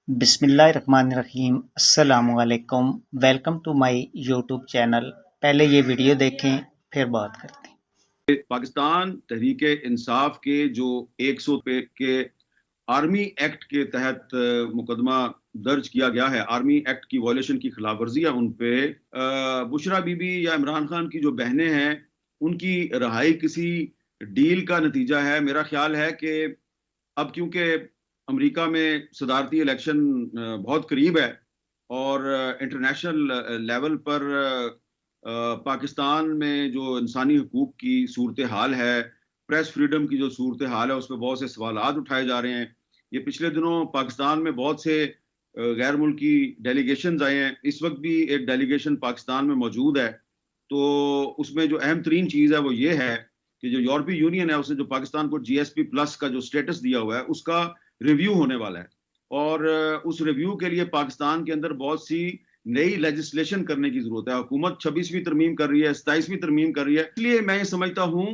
बिस्मिल्लाहिर्रहमानिर्रहीम अस्सलामुअलैकुम। Welcome to my YouTube channel. पहले ये वीडियो देखें फिर बात करते हैं। पाकिस्तान तहरीक इंसाफ के जो 100 पे के आर्मी एक्ट के तहत मुकदमा दर्ज किया गया है, आर्मी एक्ट की वॉयलेशन की खिलाफ वर्जी है उन पे, बुशरा बीबी या इमरान खान की जो बहनें हैं उनकी रिहाई किसी डील का नतीजा है। मेरा ख्याल है कि अब क्योंकि अमेरिका में सदारती इलेक्शन बहुत करीब है और इंटरनेशनल लेवल पर पाकिस्तान में जो इंसानी हकूक की सूरत हाल है, प्रेस फ्रीडम की जो सूरत हाल है, उस पर बहुत से सवालात उठाए जा रहे हैं। ये पिछले दिनों पाकिस्तान में बहुत से गैर मुल्की डेलीगेशन आए हैं। इस वक्त भी एक डेलीगेशन पाकिस्तान में मौजूद है। तो उसमें जो अहम तरीन चीज़ है वो ये है कि जो यूरोपीय यूनियन है उसने जो पाकिस्तान को जीएसपी प्लस का जो स्टेटस दिया हुआ है उसका रिव्यू होने वाला है और उस रिव्यू के लिए पाकिस्तान के अंदर बहुत सी नई लेजिस्लेशन करने की जरूरत है। हुकूमत 26वीं तरमीम कर रही है, 27वीं तरमीम कर रही है। इसलिए मैं ये समझता हूं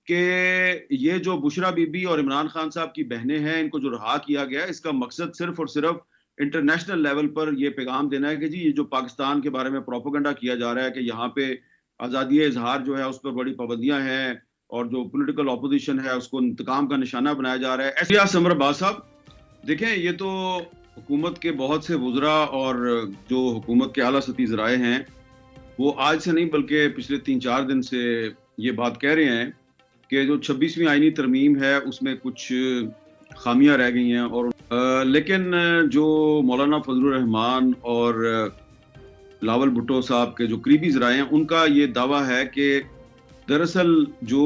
कि ये जो बुशरा बीबी और इमरान खान साहब की बहनें हैं, इनको जो रहा किया गया है, इसका मकसद सिर्फ और सिर्फ इंटरनेशनल लेवल पर यह पैगाम देना है कि जी ये जो पाकिस्तान के बारे में प्रोपोगंडा किया जा रहा है कि यहाँ पे आज़ादी इजहार जो है उस पर बड़ी पाबंदियां हैं और जो पॉलिटिकल ऑपोजिशन है उसको इंतकाम का निशाना बनाया जा रहा है। ऐसे समर बाज साहब देखें, ये तो हुकूमत के बहुत से वुज़रा और जो हुकूमत के आला सती ज़राए हैं वो आज से नहीं बल्कि पिछले 3-4 दिन से ये बात कह रहे हैं कि जो 26वीं आईनी तरमीम है उसमें कुछ खामियां रह गई हैं। और लेकिन जो मौलाना फजलुर रहमान और बिलावल भुट्टो साहब के जो करीबी ज़राए हैं उनका ये दावा है कि दरअसल जो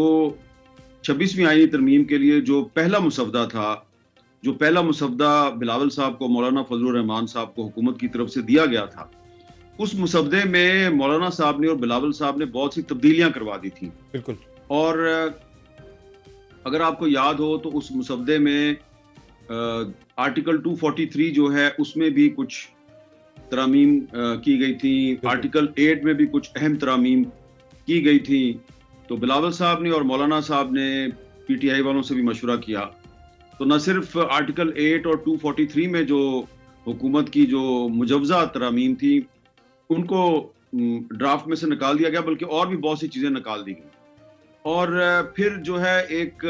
26वीं आईनी तरमीम के लिए जो पहला मुसवदा था, जो पहला मुसवदा बिलावल साहब को, मौलाना फजलुर रहमान साहब को हुकूमत की तरफ से दिया गया था, उस मुसवदे में मौलाना साहब ने और बिलावल साहब ने बहुत सी तब्दीलियां करवा दी थी। बिल्कुल। और अगर आपको याद हो तो उस मुसवदे में आर्टिकल 243 जो है उसमें भी कुछ तरामीम की गई थी, आर्टिकल 8 में भी कुछ अहम तरामीम की गई थी। तो बिलावल साहब ने और मौलाना साहब ने पीटीआई वालों से भी मशवरा किया। तो न सिर्फ आर्टिकल 8 और 243 में जो हुकूमत की जो मुजवजा तरामीम थी उनको ड्राफ्ट में से निकाल दिया गया, बल्कि और भी बहुत सी चीज़ें निकाल दी गई। और फिर जो है एक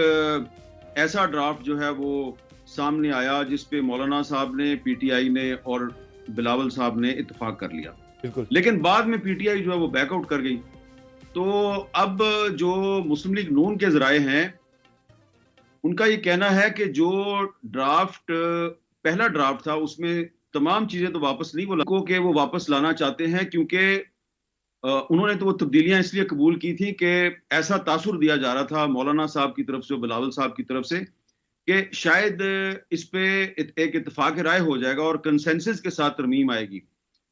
ऐसा ड्राफ्ट जो है वो सामने आया जिस पे मौलाना साहब ने, पीटीआई ने और बिलावल साहब ने इत्तेफाक कर लिया। बिल्कुल। लेकिन बाद में पीटीआई जो है वो बैकआउट कर गई। तो अब जो मुस्लिम लीग नून के ज़राए हैं उनका ये कहना है कि जो ड्राफ्ट, पहला ड्राफ्ट था, उसमें तमाम चीजें तो वापस नहीं, वो वापस लाना चाहते हैं क्योंकि उन्होंने तो वो तब्दीलियां इसलिए कबूल की थी कि ऐसा तासुर दिया जा रहा था मौलाना साहब की तरफ से, बिलावल साहब की तरफ से, कि शायद इस पे एक इत्तेफाक राय हो जाएगा और कंसेंसस के साथ तरमीम आएगी।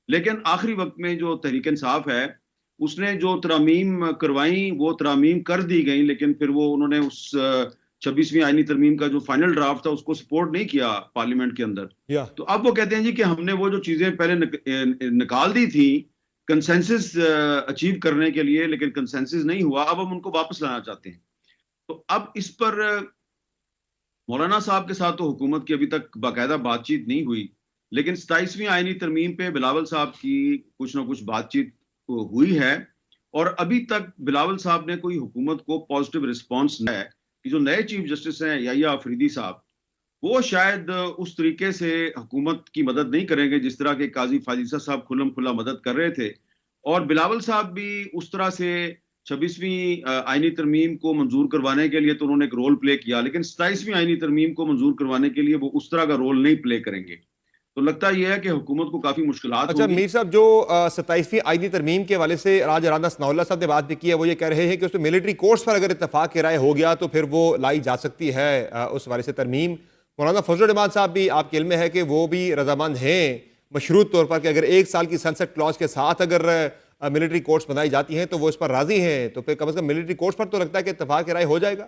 लेकिन आखिरी वक्त में जो तहरीक इंसाफ है उसने जो तरामीम करवाई वो तरामीम कर दी गई, लेकिन फिर वो उन्होंने उस 26वीं आईनी तरमीम का जो फाइनल ड्राफ्ट था उसको सपोर्ट नहीं किया पार्लियामेंट के अंदर। तो अब वो कहते हैं जी कि हमने वो जो चीजें पहले निकाल दी थी कंसेंसस अचीव करने के लिए, लेकिन कंसेंसस नहीं हुआ, अब हम उनको वापस लाना चाहते हैं। तो अब इस पर मौलाना साहब के साथ तो हुकूमत की अभी तक बाकायदा बातचीत नहीं हुई, लेकिन 27वीं आईनी तरमीम पे बिलावल साहब की कुछ ना कुछ बातचीत हुई है। और अभी तक बिलावल साहब ने कोई हुकूमत को पॉजिटिव रिस्पॉन्स नहीं है कि जो नए चीफ जस्टिस हैं याहिया अफरीदी साहब, वो शायद उस तरीके से हुकूमत की मदद नहीं करेंगे जिस तरह के काजी फाजिसा साहब खुल्लम खुल्ला मदद कर रहे थे। और बिलावल साहब भी उस तरह से 26वीं आईनी तरमीम को मंजूर करवाने के लिए तो उन्होंने एक रोल प्ले किया, लेकिन 27वीं आईनी तरमीम को मंजूर करवाने के लिए वो उस तरह का रोल नहीं प्ले करेंगे। तो लगता यह है कि हुकूमत को काफी मुश्किलात अच्छा होंगी। मीर साहब, जो 27वीं आईनी तरमीम के हवाले से आज राना सनाउल्लाह साहब ने बात भी की है, वो ये कह रहे हैं कि उसमें मिलिट्री कोर्ट्स पर अगर इत्तेफाक की राय हो गया तो फिर वो लाई जा सकती है उस हवाले से तरमीम। मौलाना फजलुर रहमान साहब भी आपके इल्म में है कि वो भी रजामंद हैं मशरूत तौर पर कि अगर 1 साल की सनसेट क्लॉज के साथ अगर मिलिट्री कोर्ट्स बनाई जाती हैं तो वो इस पर राजी हैं। तो फिर कम से कम मिलिट्री कोर्ट्स पर तो लगता है कि इत्तेफाक की राय हो जाएगा।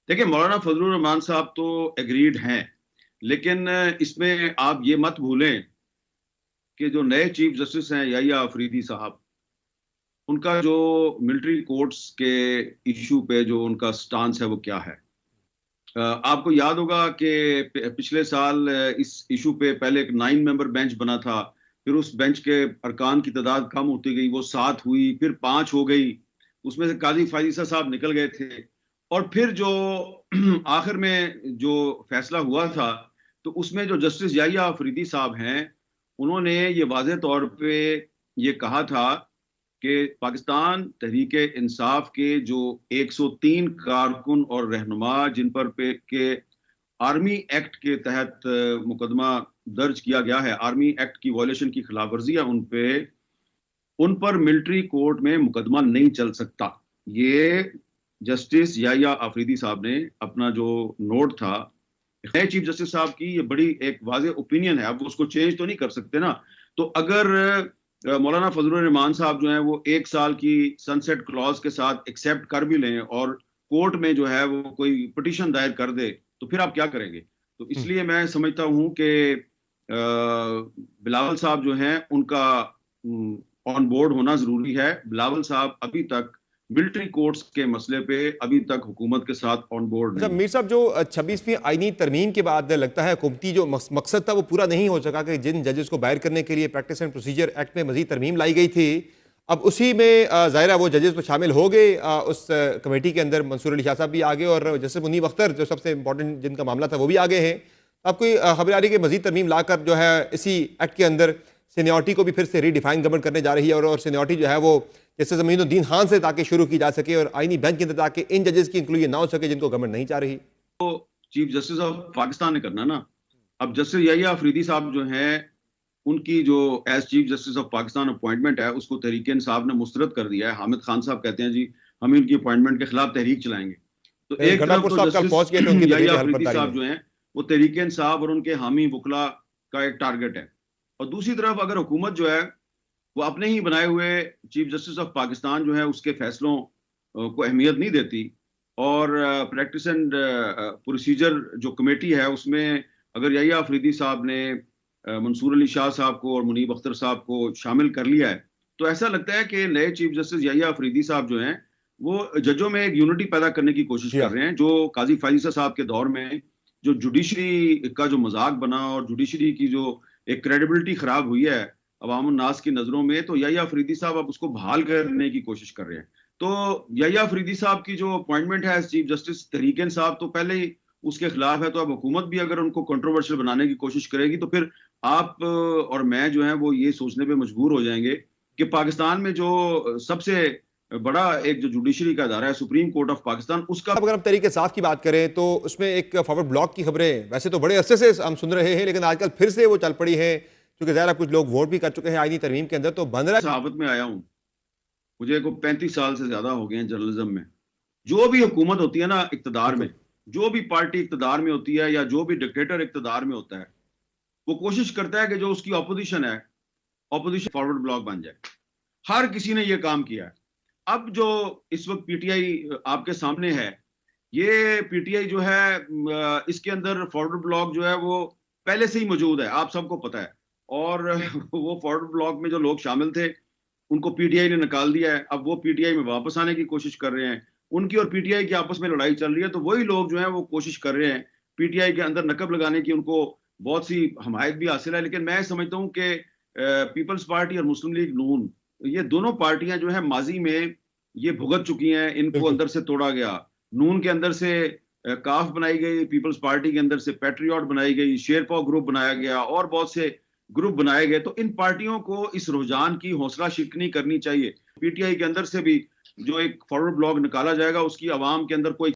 देखिए, मौलाना फजलुर रहमान साहब तो एग्रीड हैं, लेकिन इसमें आप ये मत भूलें कि जो नए चीफ जस्टिस हैं याहिया अफरीदी साहब, उनका जो मिलिट्री कोर्ट्स के इशू पे जो उनका स्टांस है वो क्या है। आपको याद होगा कि पिछले साल इस इशू पे पहले एक 9 मेंबर बेंच बना था, फिर उस बेंच के अरकान की तादाद कम होती गई, वो 7 हुई, फिर 5 हो गई, उसमें से काजी फायजीसा साहब निकल गए थे, और फिर जो आखिर में जो फैसला हुआ था, तो उसमें जो जस्टिस याहिया अफरीदी साहब हैं, उन्होंने ये वाज़ेह तौर पे ये कहा था कि पाकिस्तान तहरीक इंसाफ के जो 103 कारकुन और रहनुमा जिन पर के आर्मी एक्ट के तहत मुकदमा दर्ज किया गया है, आर्मी एक्ट की वॉयलेशन की खिलाफ वर्जी है उन पर मिलिट्री कोर्ट में मुकदमा नहीं चल सकता। ये जस्टिस याहिया अफरीदी साहब ने अपना जो नोट था, नए चीफ जस्टिस साहब की ये बड़ी एक वाज़ेह ओपिनियन है, अब उसको चेंज तो नहीं कर सकते ना। तो अगर मौलाना फजलुर रहमान साहब जो है वो 1 साल की सनसेट क्लॉज के साथ एक्सेप्ट कर भी लें और कोर्ट में जो है वो कोई पिटीशन दायर कर दे, तो फिर आप क्या करेंगे? तो इसलिए मैं समझता हूं कि बिलावल साहब जो हैं उनका ऑन बोर्ड होना जरूरी है। बिलावल साहब अभी तक मिलिट्री कोर्ट्स के मसले पे अभी तक हुकूमत के साथ ऑन बोर्ड अच्छा नहीं। मीर साहब, जो 26वीं आईनी तरमीम के बाद लगता है हुकूमती जो मकसद था वो पूरा नहीं हो सका कि जिन जजेस को बाहर करने के लिए प्रैक्टिस एंड प्रोसीजर एक्ट में मजीद तरमीम लाई गई थी, अब उसी में ज़ाहिर वो जजेस तो शामिल हो गए उस कमेटी के अंदर। मंसूर अली शाह साहब भी आगे और जस्टिस मुनीब अख्तर जो सबसे इंपॉर्टेंट जिनका मामला था वो भी आगे हैं। अब कोई खबर आ रही है कि मजीद तरमीम लाकर जो है इसी एक्ट के अंदर सीनियरिटी को भी फिर से रीडिफाइन गवर्नमेंट करने जा रही है, और सीनियरिटी जो है वो जैसे ज़मीनुद्दीन खान से ताकि शुरू की जा सके और आईनी बेंच के अंदर ताकि इन जजेस की इंक्लूजन ना हो सके जिनको गवर्नमेंट नहीं चाह रही। तो चीफ जस्टिस ऑफ पाकिस्तान ने करना ना। अब जस्टिस याहिया अफरीदी साहब जो हैं उनकी जो as chief justice of Pakistan appointment है उसको तहरीक इंसाफ ने मुस्तरद कर दिया है। हामिद खान साहब कहते हैं जी हम इनकी अपॉइंटमेंट के खिलाफ तहरीक चलाएंगे। तो एक तरफ तो जस्टिस याहिया अफरीदी साहब जो हैं वो तहरीक इंसाफ और उनके हामी वकला का एक टारगेट है, और दूसरी तरफ अगर हुकूमत जो है वो अपने ही बनाए हुए चीफ जस्टिस ऑफ पाकिस्तान जो है उसके फैसलों को अहमियत नहीं देती, और प्रैक्टिस एंड प्रोसीजर जो कमेटी है उसमें अगर याहिया अफरीदी साहब ने मंसूर अली शाह साहब को और मुनीब अख्तर साहब को शामिल कर लिया है, तो ऐसा लगता है कि नए चीफ जस्टिस याहिया अफरीदी साहब जो हैं वो जजों में एक यूनिटी पैदा करने की कोशिश कर रहे हैं। जो काजी फायजीसा साहब के दौर में जो जुडिशरी का जो मजाक बना और जुडिशरी की जो एक क्रेडिबिलिटी खराब हुई है अवाम नास की नजरों में, तो याहिया अफरीदी साहब अब उसको बहाल करने की कोशिश कर रहे हैं। तो याहिया अफरीदी साहब की जो अपॉइंटमेंट है चीफ जस्टिस तहरीक इंसाफ तो पहले ही उसके खिलाफ है, तो अब हुकूमत भी अगर उनको कंट्रोवर्शियल बनाने की कोशिश करेगी तो फिर आप और मैं जो है वो ये सोचने पे मजबूर हो जाएंगे कि पाकिस्तान में जो सबसे बड़ा एक जो जुडिशरी का अदारा है सुप्रीम कोर्ट ऑफ पाकिस्तान, उसका अगर हम तहरीक इंसाफ की बात करें तो उसमें एक फॉरवर्ड ब्लॉक की खबरें वैसे तो बड़े अरसे से हम सुन रहे हैं, लेकिन आजकल फिर से वो चल पड़ी है क्योंकि ज़ाहिर कुछ लोग वोट भी कर चुके हैं आईनी तरमीम के अंदर। तो बन रहा सहाफत में आया हूँ, मुझे को 35 साल से ज्यादा हो गए हैं जर्नलिज्म में। जो भी हुकूमत होती है ना इक्तदार में, जो भी पार्टी इक्तदार में होती है या जो भी डिक्टेटर इक्तदार में होता है, वो कोशिश करता है कि जो उसकी ऑपोजिशन है, ऑपोजिशन फॉरवर्ड ब्लॉक बन जाए। हर किसी ने ये काम किया है। अब जो इस वक्त पीटीआई आपके सामने है, ये पीटीआई जो है इसके अंदर फॉरवर्ड ब्लॉक जो है वो पहले से ही मौजूद है, आप सबको पता है। और वो फॉरवर्ड ब्लॉक में जो लोग शामिल थे उनको पीटीआई ने निकाल दिया है। अब वो पीटीआई में वापस आने की कोशिश कर रहे हैं। उनकी और पीटीआई की आपस में लड़ाई चल रही है, तो वही लोग जो है वो कोशिश कर रहे हैं पीटीआई के अंदर नकब लगाने की। उनको बहुत सी हमायत भी हासिल है, लेकिन मैं समझता हूँ कि पीपल्स पार्टी और मुस्लिम लीग नून, ये दोनों पार्टियां जो है माजी में ये भुगत चुकी हैं, इनको अंदर से तोड़ा गया। नून के अंदर से काफ बनाई गई, पीपल्स पार्टी के अंदर से पैट्रियट बनाई गई, शेरपा ग्रुप बनाया गया और बहुत से ग्रुप बनाए गए। तो इन पार्टियों को इस रुझान की हौसला शिकनी करनी चाहिए। पीटीआई के अंदर से भी जो एक फॉरवर्ड ब्लॉक निकाला जाएगा उसकी आवाम के अंदर कोई